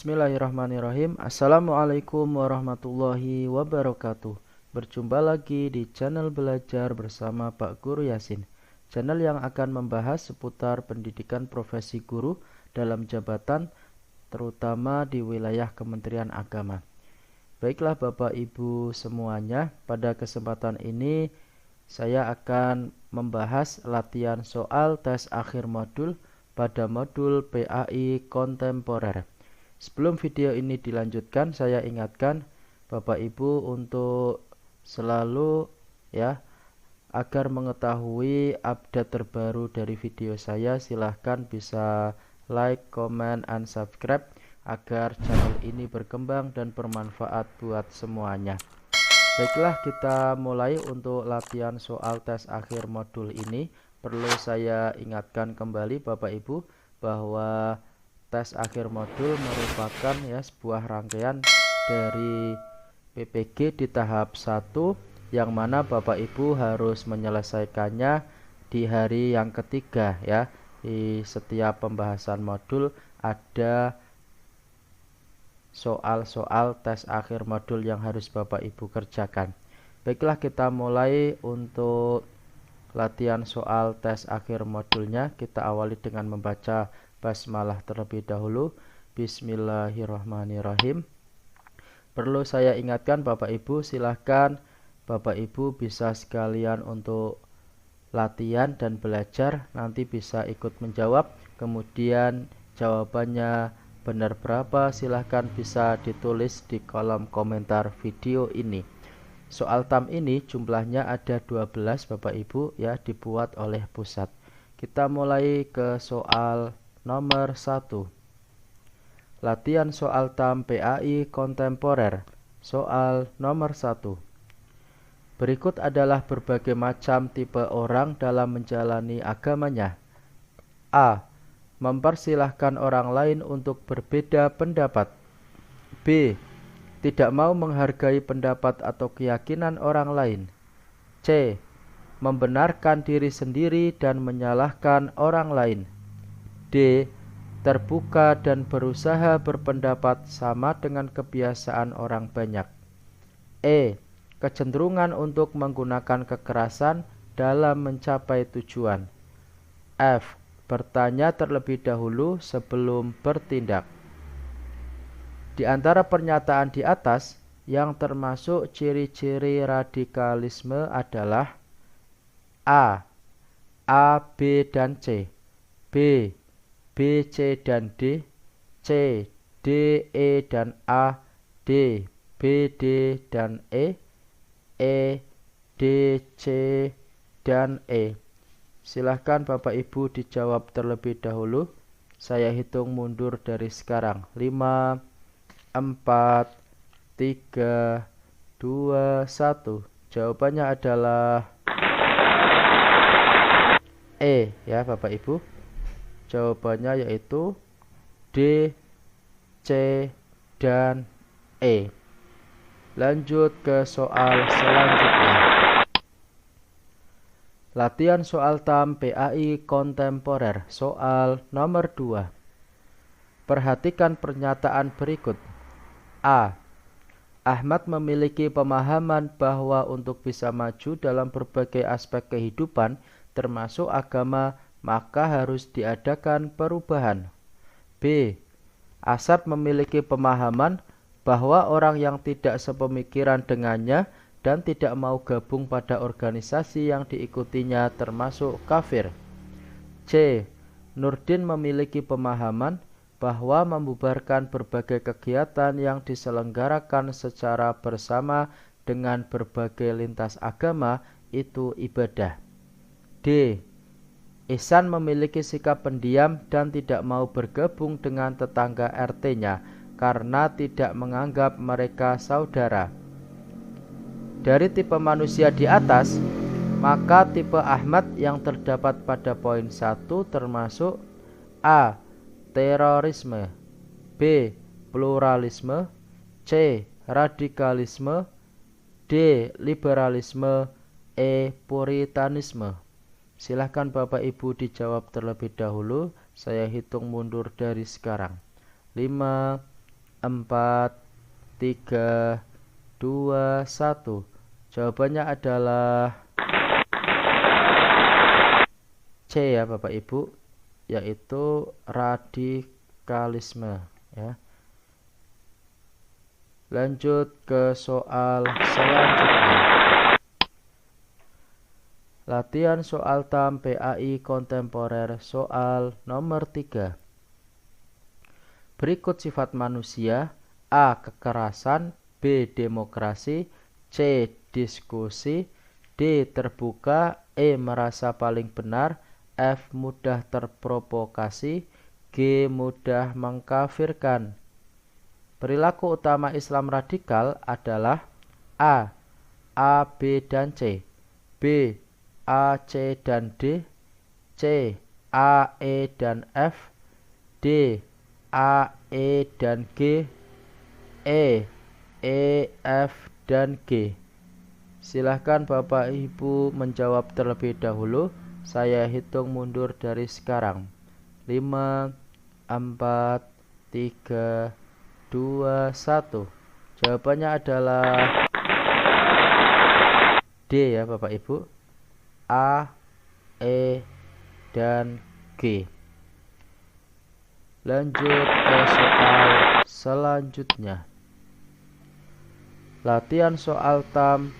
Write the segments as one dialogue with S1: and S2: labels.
S1: Bismillahirrahmanirrahim. Assalamualaikum warahmatullahi wabarakatuh. Berjumpa lagi di channel belajar bersama Pak Guru Yasin. Channel yang akan membahas seputar pendidikan profesi guru dalam jabatan, terutama di wilayah Kementerian Agama. Baiklah Bapak Ibu semuanya, pada kesempatan ini saya akan membahas latihan soal tes akhir modul pada modul PAI kontemporer. Sebelum video ini dilanjutkan, saya ingatkan Bapak Ibu untuk selalu agar mengetahui update terbaru dari video saya, silahkan bisa like, comment, and subscribe agar channel ini berkembang dan bermanfaat buat semuanya. Baiklah, kita mulai untuk latihan soal tes akhir modul ini. Perlu saya ingatkan kembali Bapak Ibu bahwa tes akhir modul merupakan sebuah rangkaian dari PPG di tahap 1 yang mana Bapak Ibu harus menyelesaikannya di hari yang ketiga ya. Di setiap pembahasan modul ada soal-soal tes akhir modul yang harus Bapak Ibu kerjakan. Baiklah, kita mulai untuk latihan soal tes akhir modulnya. Kita awali dengan membaca basmalah terlebih dahulu. Bismillahirrahmanirrahim. Perlu saya ingatkan Bapak Ibu, silahkan Bapak Ibu bisa sekalian untuk latihan dan belajar, nanti bisa ikut menjawab. Kemudian jawabannya benar berapa, silahkan bisa ditulis di kolom komentar video ini. Soal TAM ini jumlahnya ada 12 Bapak Ibu ya, dibuat oleh pusat. Kita mulai ke soal nomor 1. Latihan soal TAM PAI kontemporer. Soal nomor 1. Berikut adalah berbagai macam tipe orang dalam menjalani agamanya. A. Mempersilahkan orang lain untuk berbeda pendapat. B. Tidak mau menghargai pendapat atau keyakinan orang lain. C. Membenarkan diri sendiri dan menyalahkan orang lain. D. Terbuka dan berusaha berpendapat sama dengan kebiasaan orang banyak. E. Kecenderungan untuk menggunakan kekerasan dalam mencapai tujuan. F. Bertanya terlebih dahulu sebelum bertindak. Di antara pernyataan di atas, yang termasuk ciri-ciri radikalisme adalah A. A, B, dan C. B. B, C, dan D. C. D, E, dan A. D. B, D, dan E. E, D, C, dan E. Silahkan Bapak Ibu dijawab terlebih dahulu. Saya hitung mundur dari sekarang. 5, 4, 3, 2, 1. Jawabannya adalah E ya Bapak Ibu. Jawabannya yaitu D, C, dan E. Lanjut ke soal selanjutnya. Latihan soal TAM PAI kontemporer. Soal nomor 2. Perhatikan pernyataan berikut. A. Ahmad memiliki pemahaman bahwa untuk bisa maju dalam berbagai aspek kehidupan, termasuk agama, maka harus diadakan perubahan. B. Asad memiliki pemahaman bahwa orang yang tidak sepemikiran dengannya dan tidak mau gabung pada organisasi yang diikutinya termasuk kafir. C. Nurdin memiliki pemahaman bahwa membubarkan berbagai kegiatan yang diselenggarakan secara bersama dengan berbagai lintas agama itu ibadah. D. Ihsan memiliki sikap pendiam dan tidak mau bergabung dengan tetangga RT-nya karena tidak menganggap mereka saudara. Dari tipe manusia di atas, maka tipe Ahmad yang terdapat pada poin 1 termasuk A. Terorisme, B. Pluralisme, C. Radikalisme, D. Liberalisme, E. Puritanisme. Silahkan Bapak Ibu dijawab terlebih dahulu. Saya hitung mundur dari sekarang. 5, 4, 3, 2, 1. Jawabannya adalah C ya Bapak Ibu, yaitu radikalisme ya. Lanjut ke soal selanjutnya. Latihan soal TAM PAI kontemporer soal nomor 3. Berikut sifat manusia: A. Kekerasan, B. Demokrasi, C. Diskusi, D. Terbuka, E. Merasa paling benar, F. Mudah terprovokasi, G. Mudah mengkafirkan. Perilaku utama Islam radikal adalah A. A, B, dan C, B. A, C, dan D, C. A, E, dan F, D. A, E, dan G, E. F, dan G. Silahkan Bapak Ibu menjawab terlebih dahulu. Saya hitung mundur dari sekarang. 5, 4, 3, 2, 1. Jawabannya adalah D ya Bapak Ibu. A, E, dan G. Lanjut ke soal selanjutnya. Latihan soal TAM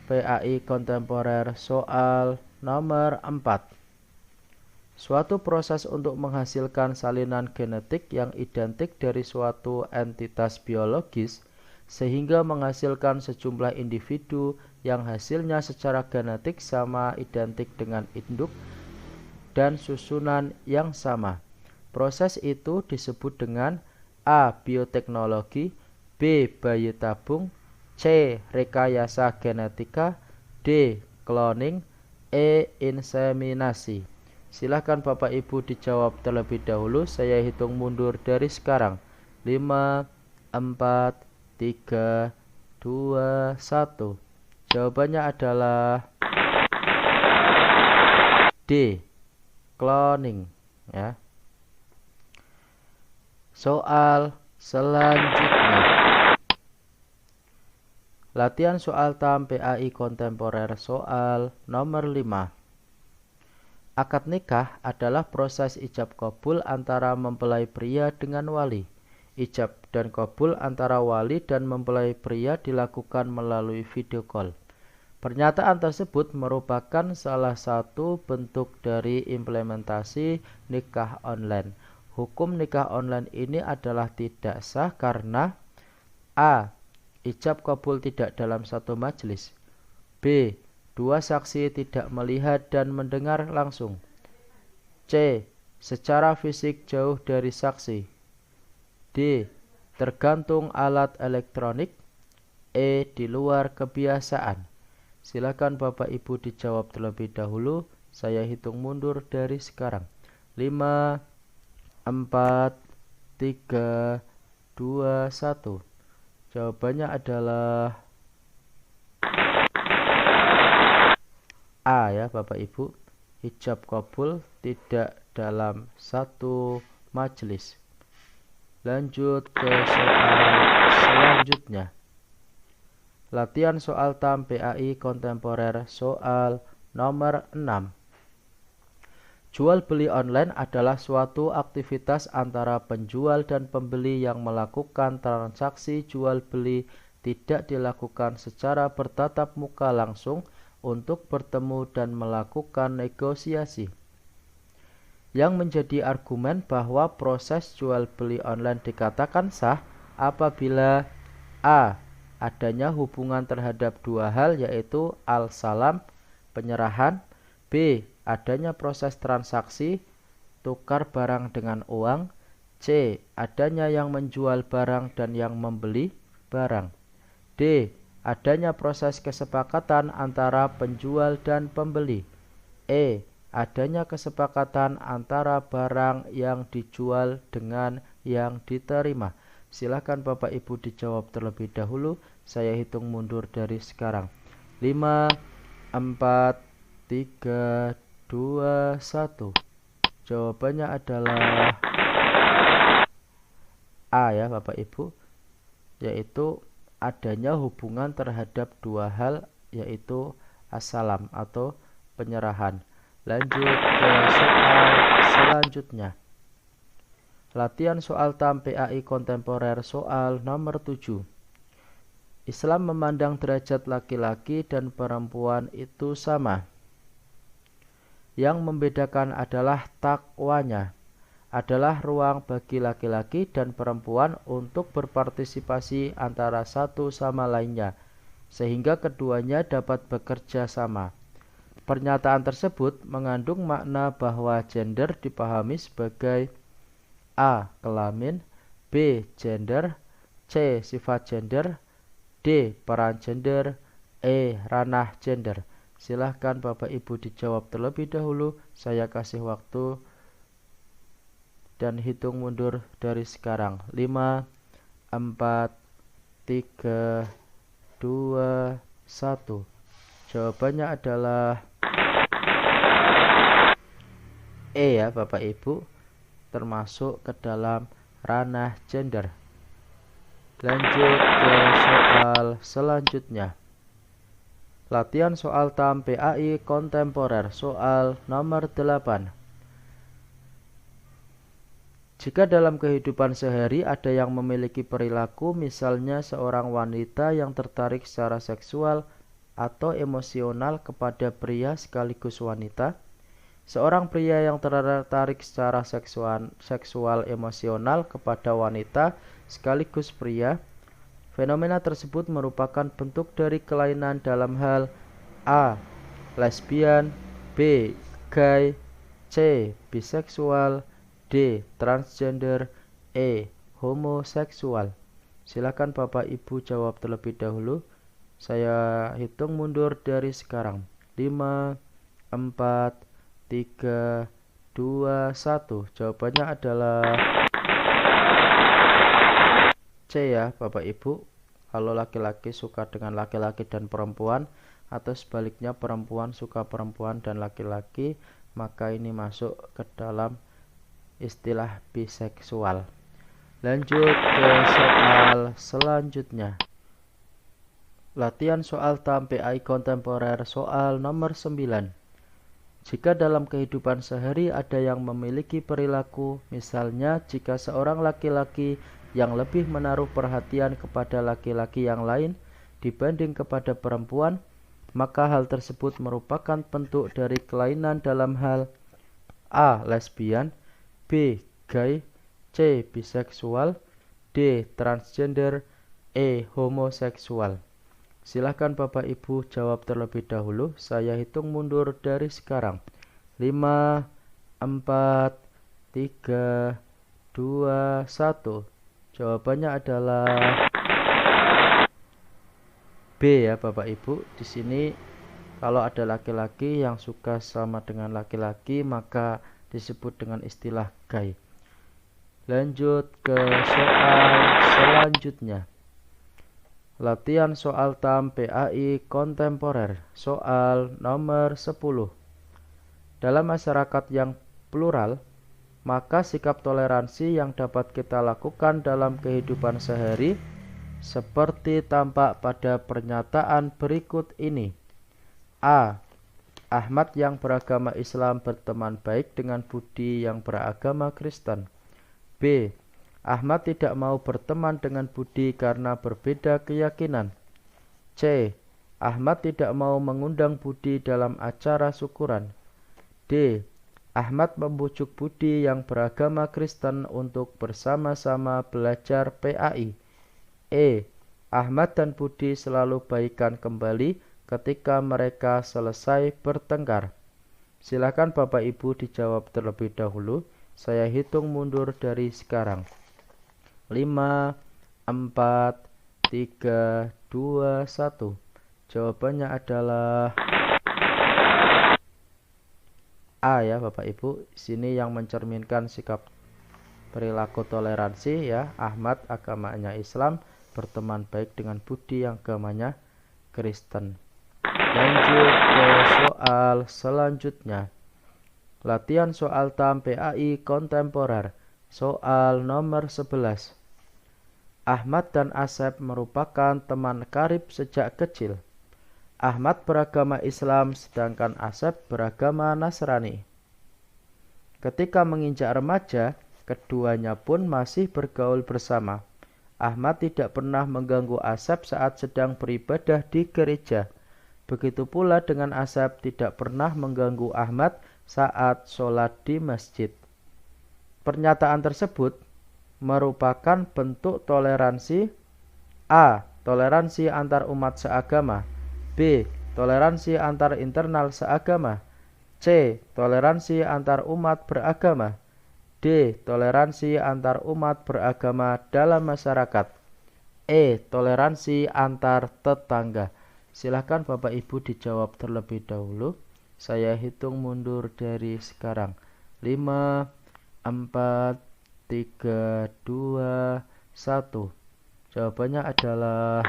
S1: PAI kontemporer soal nomor 4. Suatu proses untuk menghasilkan salinan genetik yang identik dari suatu entitas biologis sehingga menghasilkan sejumlah individu yang hasilnya secara genetik sama identik dengan induk dan susunan yang sama. Proses itu disebut dengan A. Bioteknologi, B. Bayi tabung, C. Rekayasa genetika, D. Cloning, E. Inseminasi. Silahkan Bapak Ibu dijawab terlebih dahulu. Saya hitung mundur dari sekarang. 5, 4, 3, 2, 1. Jawabannya adalah D. Cloning ya. Soal selanjutnya. Latihan soal TAM PAI kontemporer soal nomor 5. Akad nikah adalah proses ijab kabul antara mempelai pria dengan wali. Ijab dan kabul antara wali dan mempelai pria dilakukan melalui video call. Pernyataan tersebut merupakan salah satu bentuk dari implementasi nikah online. Hukum nikah online ini adalah tidak sah karena A. Ijab kabul tidak dalam satu majelis, B. Dua saksi tidak melihat dan mendengar langsung, C. Secara fisik jauh dari saksi, D. Tergantung alat elektronik, E. Di luar kebiasaan. Silakan Bapak Ibu dijawab terlebih dahulu. Saya hitung mundur dari sekarang. 5, 4, 3, 2, 1. Jawabannya adalah A ya Bapak Ibu. Ijab kabul tidak dalam satu majelis. Lanjut ke soal selanjutnya. Latihan soal TAM PAI kontemporer soal nomor 6. Jual beli online adalah suatu aktivitas antara penjual dan pembeli yang melakukan transaksi jual beli tidak dilakukan secara bertatap muka langsung untuk bertemu dan melakukan negosiasi. Yang menjadi argumen bahwa proses jual beli online dikatakan sah apabila A. Adanya hubungan terhadap dua hal yaitu al-salam, penyerahan, B. Adanya proses transaksi, tukar barang dengan uang, C. Adanya yang menjual barang dan yang membeli barang, D. Adanya proses kesepakatan antara penjual dan pembeli, E. Adanya kesepakatan antara barang yang dijual dengan yang diterima. Silakan Bapak Ibu dijawab terlebih dahulu. Saya hitung mundur dari sekarang. 5, 4, 3, 2, 1. Jawabannya adalah A ya Bapak Ibu. yaitu adanya hubungan terhadap dua hal, yaitu assalam atau penyerahan. Lanjut ke soal selanjutnya. Latihan soal TAM PAI kontemporer soal nomor 7. Islam memandang derajat laki-laki dan perempuan itu sama. Yang membedakan adalah takwanya. Adalah ruang bagi laki-laki dan perempuan untuk berpartisipasi antara satu sama lainnya, sehingga keduanya dapat bekerja sama. Pernyataan tersebut mengandung makna bahwa gender dipahami sebagai A. Kelamin, B. Gender, C. Sifat gender, D. Peran gender, E. Ranah gender. Silahkan Bapak Ibu dijawab terlebih dahulu. Saya kasih waktu dan hitung mundur dari sekarang. 5, 4, 3, 2, 1. Jawabannya adalah E ya Bapak Ibu, termasuk ke dalam ranah gender. Lanjut ke soal selanjutnya. Latihan soal TAM PAI kontemporer soal nomor 8. Jika dalam kehidupan sehari ada yang memiliki perilaku, misalnya seorang wanita yang tertarik secara seksual atau emosional kepada pria sekaligus wanita, seorang pria yang tertarik secara seksual emosional kepada wanita sekaligus pria, fenomena tersebut merupakan bentuk dari kelainan dalam hal A. Lesbian, B. Gay, C. Biseksual, D. Transgender, E. Homoseksual. Silakan Bapak Ibu jawab terlebih dahulu. Saya hitung mundur dari sekarang. 5, 4, 3, 2, 1. Jawabannya adalah C ya Bapak Ibu. Kalau laki-laki suka dengan laki-laki dan perempuan, atau sebaliknya perempuan suka perempuan dan laki-laki, maka ini masuk ke dalam istilah biseksual. Lanjut ke soal selanjutnya. Latihan soal TAM PAI kontemporer soal nomor 9. Jika dalam kehidupan sehari ada yang memiliki perilaku, misalnya jika seorang laki-laki yang lebih menaruh perhatian kepada laki-laki yang lain dibanding kepada perempuan, maka hal tersebut merupakan bentuk dari kelainan dalam hal A. Lesbian, B. Gay, C. Biseksual, D. Transgender, E. Homoseksual. Silahkan Bapak Ibu jawab terlebih dahulu. Saya hitung mundur dari sekarang. 5, 4, 3, 2, 1. Jawabannya adalah B ya Bapak Ibu. Di sini kalau ada laki-laki yang suka sama dengan laki-laki, maka disebut dengan istilah gay. Lanjut ke soal selanjutnya. Latihan soal TAM PAI kontemporer soal nomor 10. Dalam masyarakat yang plural, maka sikap toleransi yang dapat kita lakukan dalam kehidupan sehari seperti tampak pada pernyataan berikut ini. A. Ahmad yang beragama Islam berteman baik dengan Budi yang beragama Kristen. B. Ahmad tidak mau berteman dengan Budi karena berbeda keyakinan. C. Ahmad tidak mau mengundang Budi dalam acara syukuran. D. Ahmad membujuk Budi yang beragama Kristen untuk bersama-sama belajar PAI. E. Ahmad dan Budi selalu baikan kembali ketika mereka selesai bertengkar. Silakan Bapak Ibu dijawab terlebih dahulu. Saya hitung mundur dari sekarang. 5, 4, 3, 2, 1. Jawabannya adalah A ya Bapak Ibu. Sini yang mencerminkan sikap perilaku toleransi ya. Ahmad agamanya Islam, berteman baik dengan Budi yang agamanya Kristen. Lanjut ke soal selanjutnya. Latihan soal TAM PAI kontemporer soal nomor 11. Ahmad dan Asep merupakan teman karib sejak kecil. Ahmad beragama Islam sedangkan Asep beragama Nasrani. Ketika menginjak remaja, keduanya pun masih bergaul bersama. Ahmad tidak pernah mengganggu Asep saat sedang beribadah di gereja. Begitu pula dengan Asep tidak pernah mengganggu Ahmad saat sholat di masjid. Pernyataan tersebut merupakan bentuk toleransi. A. Toleransi antar umat seagama. B. Toleransi antar internal seagama. C. Toleransi antar umat beragama. D. Toleransi antar umat beragama dalam masyarakat. E. Toleransi antar tetangga. Silahkan Bapak Ibu dijawab terlebih dahulu. Saya hitung mundur dari sekarang. 5, 4, 3, 2, 1. Jawabannya adalah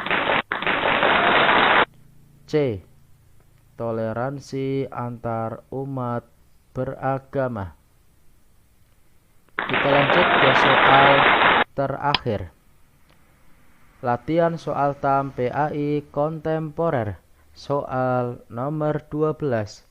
S1: C. Toleransi antar umat beragama. Kita lanjut ke soal terakhir. Latihan soal TAM PAI kontemporer. Soal nomor 12.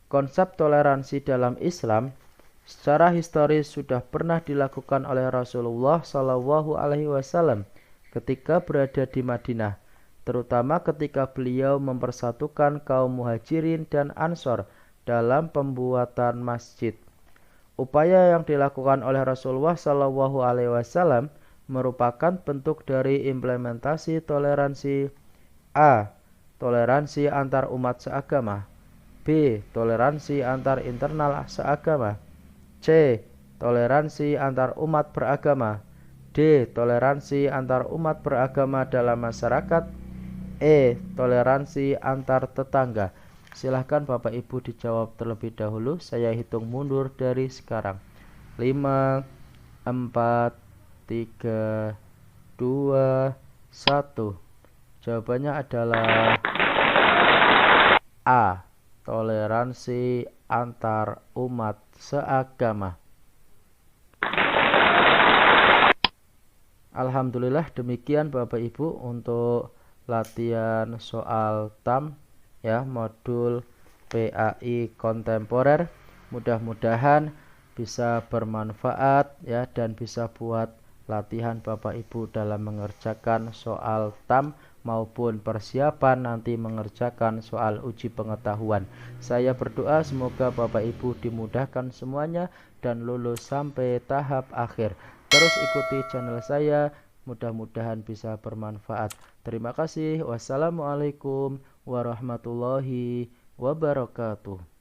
S1: Konsep toleransi dalam Islam secara historis sudah pernah dilakukan oleh Rasulullah SAW ketika berada di Madinah, terutama ketika beliau mempersatukan kaum muhajirin dan ansor dalam pembuatan masjid. Upaya yang dilakukan oleh Rasulullah SAW merupakan bentuk dari implementasi toleransi. A. Toleransi antar umat seagama. B. Toleransi antar internal seagama. C. Toleransi antar umat beragama. D. Toleransi antar umat beragama dalam masyarakat. E. Toleransi antar tetangga. Silahkan Bapak Ibu dijawab terlebih dahulu. Saya hitung mundur dari sekarang. 5, 4, 3, 2, 1. Jawabannya adalah A. Toleransi antar umat seagama. Alhamdulillah, demikian Bapak Ibu untuk latihan soal TAM ya, modul PAI kontemporer. Mudah-mudahan bisa bermanfaat ya, dan bisa buat latihan Bapak Ibu dalam mengerjakan soal TAM maupun persiapan nanti mengerjakan soal uji pengetahuan. Saya berdoa semoga Bapak Ibu dimudahkan semuanya dan lulus sampai tahap akhir. Terus ikuti channel saya, mudah-mudahan bisa bermanfaat. Terima kasih. Wassalamualaikum warahmatullahi wabarakatuh.